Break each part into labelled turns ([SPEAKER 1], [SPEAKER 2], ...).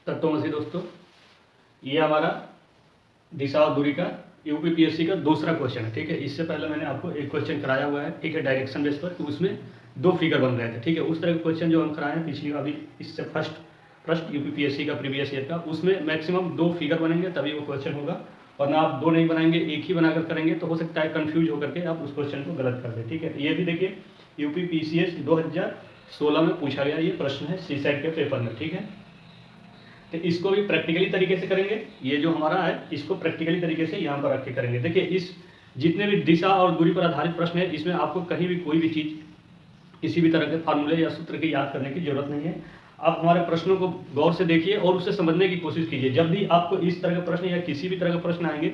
[SPEAKER 1] तत्वमसी दोस्तों, ये हमारा दिशा और दूरी का यूपीपीएससी का दूसरा क्वेश्चन है। ठीक है, इससे पहले मैंने आपको एक क्वेश्चन कराया हुआ है, ठीक है, डायरेक्शन बेस पर, कि उसमें दो फिगर बन रहे थे। ठीक है, उस तरह के क्वेश्चन जो हम कराए हैं पिछली अभी इससे फर्स्ट यूपीपीएससी का प्रीवियस ईयर का, उसमें मैक्सिमम दो फिगर बनेंगे तभी वो क्वेश्चन होगा, वरना आप दो नहीं बनाएंगे, एक ही बनाकर करेंगे तो हो सकता है कंफ्यूज होकर के आप उस क्वेश्चन को गलत कर दें। ठीक है, ये भी देखिए यूपीपीसीएस 2016 में पूछा गया ये प्रश्न है सीसैट के पेपर में। ठीक है, तो इसको भी प्रैक्टिकली तरीके से करेंगे। ये जो हमारा है इसको प्रैक्टिकली तरीके से यहाँ पर रख के करेंगे। देखिए, इस जितने भी दिशा और दूरी पर आधारित प्रश्न है, इसमें आपको कहीं भी कोई भी चीज़ किसी भी तरह के फार्मूले या सूत्र की याद करने की जरूरत नहीं है। आप हमारे प्रश्नों को गौर से देखिए और उसे समझने की कोशिश कीजिए। जब भी आपको इस तरह के प्रश्न या किसी भी तरह के प्रश्न आएंगे,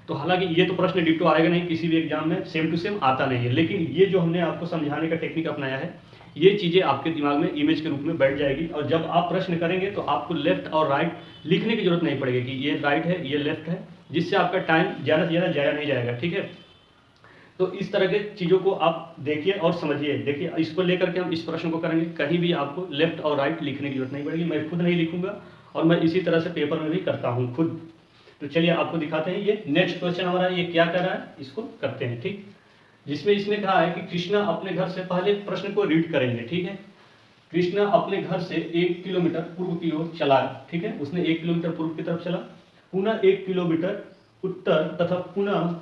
[SPEAKER 1] तो हालांकि ये तो प्रश्न डिट्टो आएगा नहीं, किसी भी एग्जाम में सेम टू सेम आता नहीं है, लेकिन ये जो हमने आपको समझाने का टेक्निक अपनाया है, ये चीज़ें आपके दिमाग में इमेज के रूप में बैठ जाएगी, और जब आप प्रश्न करेंगे तो आपको लेफ्ट और राइट लिखने की जरूरत नहीं पड़ेगी कि ये राइट है ये लेफ्ट है, जिससे आपका टाइम ज़्यादा से ज़्यादा जाया नहीं जाएगा। ठीक है, तो इस तरह के चीज़ों को आप देखिए और समझिए। देखिए, इसको लेकर के हम इस प्रश्न को करेंगे, कहीं भी आपको लेफ्ट और राइट लिखने की जरूरत नहीं पड़ेगी। मैं खुद नहीं लिखूंगा और मैं इसी तरह से पेपर में भी करता हूँ खुद। तो चलिए आपको दिखाते हैं। ये नेक्स्ट क्वेश्चन हमारा ये क्या कर रहा है, इसको करते हैं। ठीक, जिसमें इसने कहा है कि कृष्णा अपने घर से, पहले प्रश्न को रीड करेंगे। ठीक है, कृष्णा अपने घर से 1 किलोमीटर पूर्व की ओर चला। ठीक है, उसने 1 किलोमीटर पूर्व की तरफ चला, पुनः 1 किलोमीटर उत्तर तथा पुनः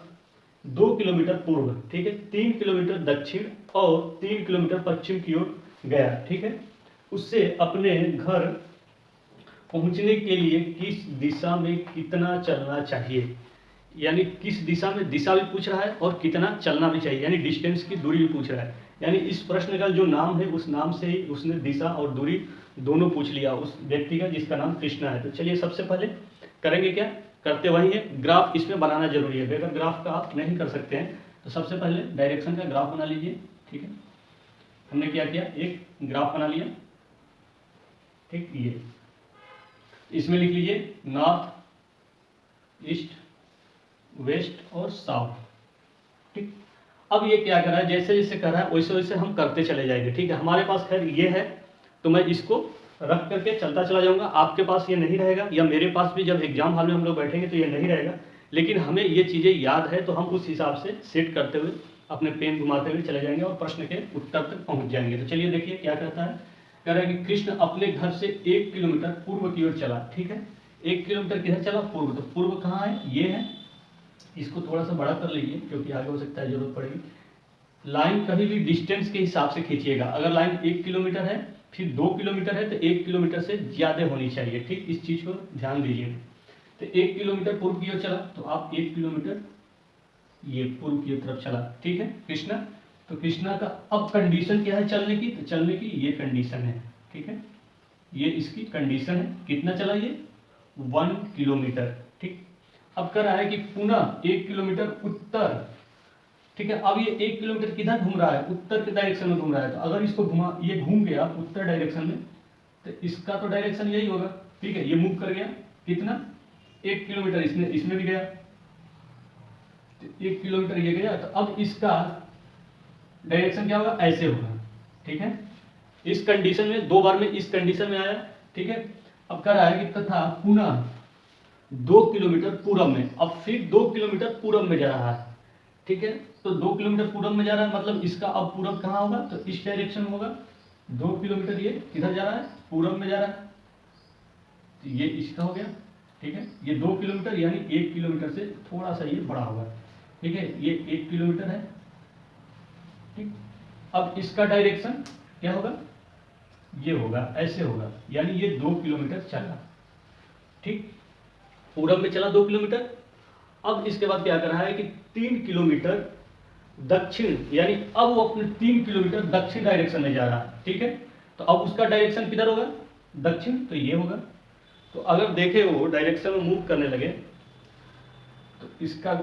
[SPEAKER 1] 2 किलोमीटर पूर्व, ठीक है, 3 किलोमीटर दक्षिण और 3 किलोमीटर पश्चिम की ओर गया। ठीक है, उससे अपने घर पहुंचने के लिए किस दिशा में कितना चलना चाहिए, यानी किस दिशा में, दिशा भी पूछ रहा है और कितना चलना भी चाहिए, यानी डिस्टेंस की दूरी भी पूछ रहा है। यानी इस प्रश्न का जो नाम है उस नाम से ही उसने दिशा और दूरी दोनों पूछ लिया उस व्यक्ति का जिसका नाम कृष्णा है। तो चलिए सबसे पहले करेंगे क्या, करते वही है, ग्राफ इसमें बनाना जरूरी है। बगैर ग्राफ का आप नहीं कर सकते हैं। तो सबसे पहले डायरेक्शन का ग्राफ बना लीजिए। ठीक है, हमने क्या किया, एक ग्राफ बना लिया। ठीक, ये इसमें लिख लीजिए नॉर्थ, ईस्ट, वेस्ट और साउथ। ठीक, अब ये क्या कर रहा है, जैसे जैसे कर रहा है वैसे वैसे हम करते चले जाएंगे। ठीक है, हमारे पास खैर ये है तो मैं इसको रख करके चलता चला जाऊंगा। आपके पास ये नहीं रहेगा, या मेरे पास भी जब एग्जाम हॉल में हम लोग बैठेंगे तो ये नहीं रहेगा, लेकिन हमें ये चीज़ें याद है तो हम उस हिसाब से सेट करते हुए अपने पेन घुमाते हुए चले जाएंगे और प्रश्न के उत्तर तक पहुंच जाएंगे। तो चलिए देखिए क्या कहता है, कह रहा है कि कृष्ण अपने घर से 1 किलोमीटर पूर्व की ओर चला। ठीक है, 1 किलोमीटर किधर चला, पूर्व। तो पूर्व कहाँ है, ये है। इसको थोड़ा सा बड़ा कर लीजिए क्योंकि आगे हो सकता है जरूरत पड़ेगी। लाइन कभी भी डिस्टेंस के हिसाब से खींचिएगा। अगर लाइन 1 किलोमीटर है, फिर 2 किलोमीटर है, तो 1 किलोमीटर से ज़्यादा होनी चाहिए। ठीक, इस चीज़ को ध्यान दीजिए। तो 1 किलोमीटर पूर्व की ओर चला, तो आप 1 किलोमीटर ये पूर्व की तरफ चला। ठीक है, कृष्णा। तो कृष्णा का अब कंडीशन क्या है चलने की, तो चलने की ये कंडीशन है। ठीक है, ये इसकी कंडीशन है, कितना चला ये, 1 किलोमीटर। ठीक, अब कर रहा है कि पुनः 1 किलोमीटर उत्तर। ठीक है, अब ये 1 किलोमीटर किधर घूम रहा है, उत्तर के डायरेक्शन में घूम रहा है। तो अगर इसको घुमा, ये घूम गया उत्तर डायरेक्शन में, तो इसका तो डायरेक्शन यही होगा। ठीक है, ये मूव कर गया कितना, 1 किलोमीटर, इसमें भी गया, तो 1 किलोमीटर ये गया। तो अब इसका डायरेक्शन क्या होगा, ऐसे होगा। ठीक है, इस कंडीशन में 2 बार में इस कंडीशन में आया। ठीक है, अब कर रहा है कि तथा पुनः 2 किलोमीटर पूरब में, अब फिर 2 किलोमीटर पूरब में जा रहा है। ठीक है, तो 2 किलोमीटर पूरब में जा रहा है, मतलब इसका अब पूरब कहाँ होगा, तो इस डायरेक्शन में होगा। 2 किलोमीटर ये किधर जा रहा है, पूरब में जा रहा है, तो ये इसका हो गया। ठीक है, ये 2 किलोमीटर यानी 1 किलोमीटर से थोड़ा सा ये बड़ा होगा। ठीक है, ये 1 किलोमीटर है। ठीक, अब इसका डायरेक्शन क्या होगा, ये होगा, ऐसे होगा, यानी ये 2 किलोमीटर चला। ठीक, पूरब में चला 2 किलोमीटर। अब इसके बाद क्या कर रहा है कि 3 किलोमीटर दक्षिण, यानी अब वो अपने 3 किलोमीटर दक्षिण डायरेक्शन में जा रहा है। ठीक है, तो अब उसका डायरेक्शन किधर होगा, दक्षिण, तो ये होगा। तो अगर देखे वो डायरेक्शन में मूव करने लगे तो इसका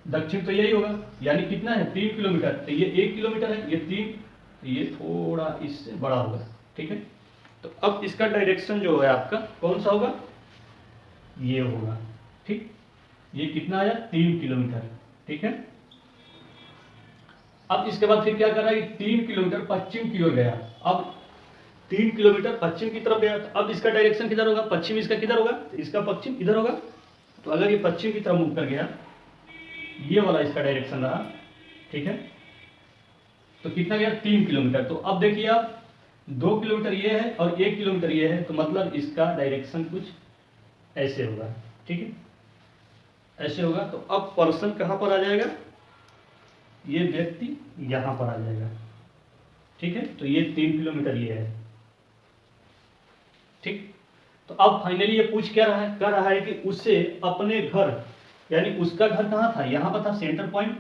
[SPEAKER 1] दक्षिण तो यही होगा, यानी कितना है, 3 किलोमीटर। तो ये 1 किलोमीटर है, ये 3, तो ये थोड़ा इससे बड़ा होगा। ठीक है, तो अब इसका डायरेक्शन जो है आपका कौन सा होगा, ये होगा। ठीक, ये कितना आया, 3 किलोमीटर। ठीक है, अब इसके बाद फिर क्या कर रहा है, 3 किलोमीटर पश्चिम की ओर गया। अब 3 किलोमीटर पश्चिम की तरफ गया, तो अब इसका डायरेक्शन किधर होगा, पश्चिम इसका किधर होगा, तो इसका पश्चिम इधर होगा। तो अगर ये पश्चिम की तरफ मूव कर गया, ये वाला इसका डायरेक्शन रहा, ठीक है, तो कितना गया 3 किलोमीटर। तो अब देखिए आप 2 किलोमीटर ये है और 1 किलोमीटर ये है, तो मतलब इसका डायरेक्शन कुछ ऐसे होगा, ठीक है, ऐसे होगा। तो अब पर्सन कहाँ पर आ जाएगा, ये व्यक्ति यहाँ पर आ जाएगा, ठीक है। तो ये 3 किलोमीटर ये है, ठीक। तो अब फाइनली ये पूछ क्या रहा है, कह रहा है कि उसे अपने घर, यानी उसका घर कहाँ था, यहाँ पर था सेंटर पॉइंट,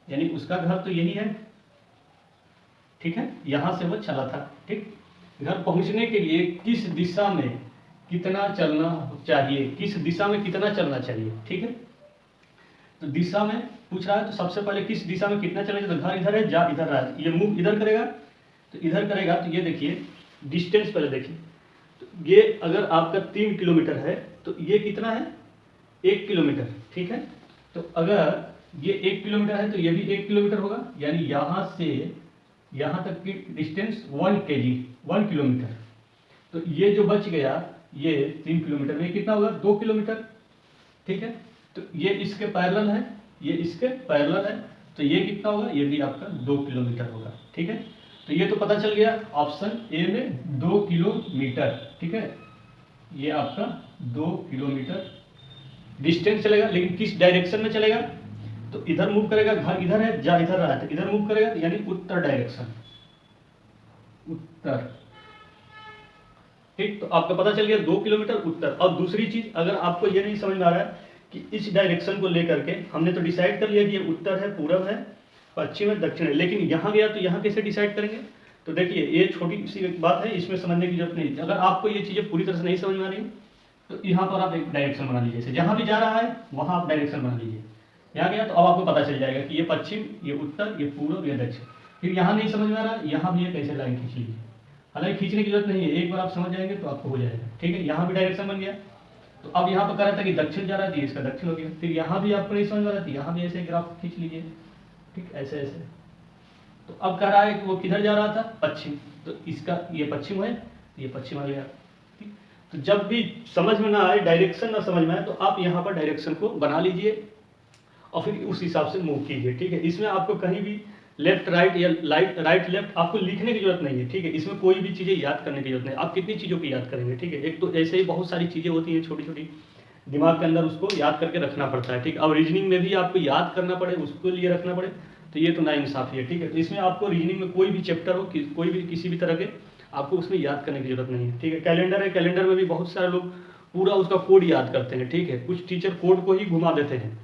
[SPEAKER 1] यानी उसका घर तो यही है, ठीक है, यहां से वो चला था, ठीक। घर पहुंचने के लिए किस दिशा में कितना चलना चाहिए, किस दिशा में कितना चलना चाहिए, ठीक है। तो दिशा में पूछ रहा है, तो सबसे पहले किस दिशा में कितना चलेगा, तो घर इधर है, जा इधर रहा है, ये मूव इधर करेगा, तो इधर करेगा। तो ये देखिए डिस्टेंस पहले देखिए, तो ये अगर आपका 3 किलोमीटर है, तो ये कितना है 1 किलोमीटर, ठीक है। तो अगर ये 1 किलोमीटर है, तो ये भी 1 किलोमीटर होगा, यानी यहाँ से यहाँ तक की डिस्टेंस 1 किलोमीटर। तो ये जो बच गया ये 3 किलोमीटर में कितना होगा 2 किलोमीटर, ठीक है। तो ये इसके पैरेलल है, ये इसके पैरेलल है, तो ये कितना होगा, ये भी आपका 2 किलोमीटर होगा, ठीक है। तो ये तो पता चल गया ऑप्शन ए में 2 किलोमीटर, ठीक है, ये आपका 2 किलोमीटर डिस्टेंस चलेगा, लेकिन किस डायरेक्शन में चलेगा, तो इधर मूव करेगा, घर इधर है, जा इधर रहा है, तो इधर मूव करेगा, यानी उत्तर डायरेक्शन, उत्तर, ठीक। तो आपका पता चल गया 2 किलोमीटर उत्तर। और दूसरी चीज, अगर आपको ये नहीं समझ में आ रहा है कि इस डायरेक्शन को लेकर के हमने तो डिसाइड कर लिया कि ये उत्तर है, पूरब है, पश्चिम है, दक्षिण है, लेकिन यहाँ गया तो यहाँ कैसे डिसाइड करेंगे। तो देखिए ये छोटी सी बात है, इसमें समझने की जरूरत नहीं। अगर आपको ये चीजें पूरी तरह से नहीं समझ में आ रही तो यहाँ पर आप एक डायरेक्शन बना लीजिए, जहां भी जा रहा है वहां आप डायरेक्शन बना लीजिए। यहाँ गया तो अब आपको पता चल जाएगा कि ये पश्चिम, ये उत्तर, ये पूर्व, ये दक्षिण। फिर यहाँ नहीं समझ में आ रहा, यहाँ भी ये कैसे लाइन खींच लीजिए। हालांकि खींचने की जरूरत नहीं है, एक बार आप समझ जाएंगे तो आपको हो जाएगा, ठीक है। यहाँ भी डायरेक्शन बन गया, तो अब यहाँ पर कह रहा था कि दक्षिण जा रहा है, इसका दक्षिण हो गया। फिर यहाँ भी आपको नहीं समझ में आ रहा था, यहाँ भी ऐसे ग्राफ खींच लीजिए, ठीक, ऐसे ऐसे। तो अब कह रहा है कि वो किधर जा रहा था, पश्चिम, तो इसका ये पश्चिम है, ये पश्चिम आ गया, ठीक। तो जब भी समझ में ना आए, डायरेक्शन ना समझ में आए, तो आप यहाँ पर डायरेक्शन को बना लीजिए और फिर उस हिसाब से मूव कीजिए, ठीक है। इसमें आपको कहीं भी लेफ्ट राइट या राइट लेफ्ट आपको लिखने की जरूरत नहीं है, ठीक है। इसमें कोई भी चीज़ें याद करने की जरूरत नहीं। आप कितनी चीज़ों की याद करेंगे, ठीक है। एक तो ऐसे ही बहुत सारी चीज़ें होती हैं छोटी छोटी, दिमाग के अंदर उसको याद करके रखना पड़ता है, ठीक। और रीजनिंग में भी आपको याद करना पड़े, उसको लिए रखना पड़े, तो ये तो नाइंसाफी है, ठीक है। तो इसमें आपको रीजनिंग में कोई भी चैप्टर हो, कोई भी किसी भी तरह के, आपको उसमें याद करने की जरूरत नहीं है, ठीक है। कैलेंडर है, कैलेंडर में भी बहुत सारे लोग पूरा उसका कोड याद करते हैं, ठीक है। कुछ टीचर कोड को ही घुमा देते हैं,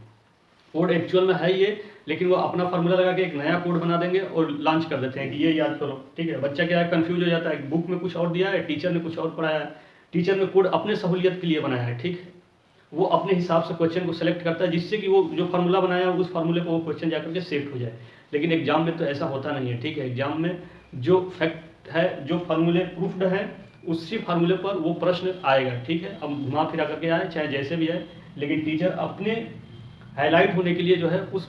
[SPEAKER 1] कोड एक्चुअल में है ये, लेकिन वो अपना फार्मूला लगा के एक नया कोड बना देंगे और लॉन्च कर देते हैं कि ये याद करो, ठीक है। बच्चा क्या है, कंफ्यूज हो जाता है, बुक में कुछ और दिया है, टीचर ने कुछ और पढ़ाया है, टीचर ने कोड अपने सहूलियत के लिए बनाया है, ठीक है। वो अपने हिसाब से क्वेश्चन को सेलेक्ट करता है, जिससे कि वो जो फार्मूला बनाया है उस फार्मूले पर वो क्वेश्चन जाकर के सेट हो जाए। लेकिन एग्जाम में तो ऐसा होता नहीं है, ठीक है। एग्जाम में जो फैक्ट है, जो फार्मूले प्रूफ्ड है, उसी फार्मूले पर वो प्रश्न आएगा, ठीक है। अब घुमा फिरा करके आए, चाहे जैसे भी आए, लेकिन टीचर अपने हाईलाइट होने के लिए जो है उस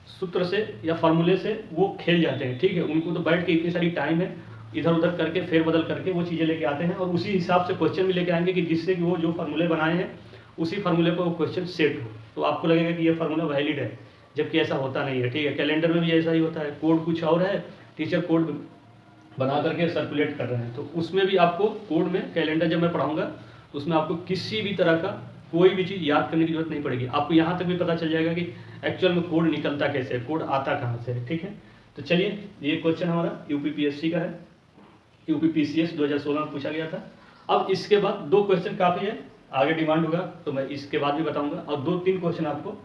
[SPEAKER 1] सूत्र से या फार्मूले से वो खेल जाते हैं, ठीक है। उनको तो बैठ के इतनी सारी टाइम है, इधर उधर करके फेर बदल करके वो चीज़ें लेके आते हैं, और उसी हिसाब से क्वेश्चन भी लेके आएंगे कि जिससे कि वो जो फार्मूले बनाए हैं उसी फार्मूले पर वो क्वेश्चन सेट हो, तो आपको लगेगा कि ये फार्मूला वैलिड है, जबकि ऐसा होता नहीं है, ठीक है। कैलेंडर में भी ऐसा ही होता है, कोड कुछ और है, टीचर कोड बना करके सर्कुलेट कर रहे हैं, तो उसमें भी आपको कोड में, कैलेंडर जब मैं पढ़ाऊंगा तो उसमें आपको किसी भी तरह का कोई भी चीज़ याद करने की जरूरत नहीं पड़ेगी। आपको यहाँ तक भी पता चल जाएगा कि एक्चुअल में कोड निकलता कैसे है, कोड आता कहाँ से है, ठीक है। तो चलिए, ये क्वेश्चन हमारा यूपीपीएससी का है, यूपीपीसीएस 2016 में पूछा गया था। अब इसके बाद 2 क्वेश्चन काफ़ी है, आगे डिमांड होगा तो मैं इसके बाद भी बताऊंगा, और 2-3 क्वेश्चन आपको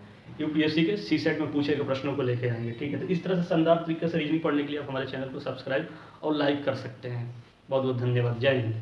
[SPEAKER 1] यूपीएससी के सीसेट में पूछे गए प्रश्नों को लेकर आएंगे, ठीक है। तो इस तरह से शानदार तरीके से रीजनिंग पढ़ने के लिए आप हमारे चैनल को सब्सक्राइब और लाइक कर सकते हैं। बहुत बहुत धन्यवाद, जय हिंद।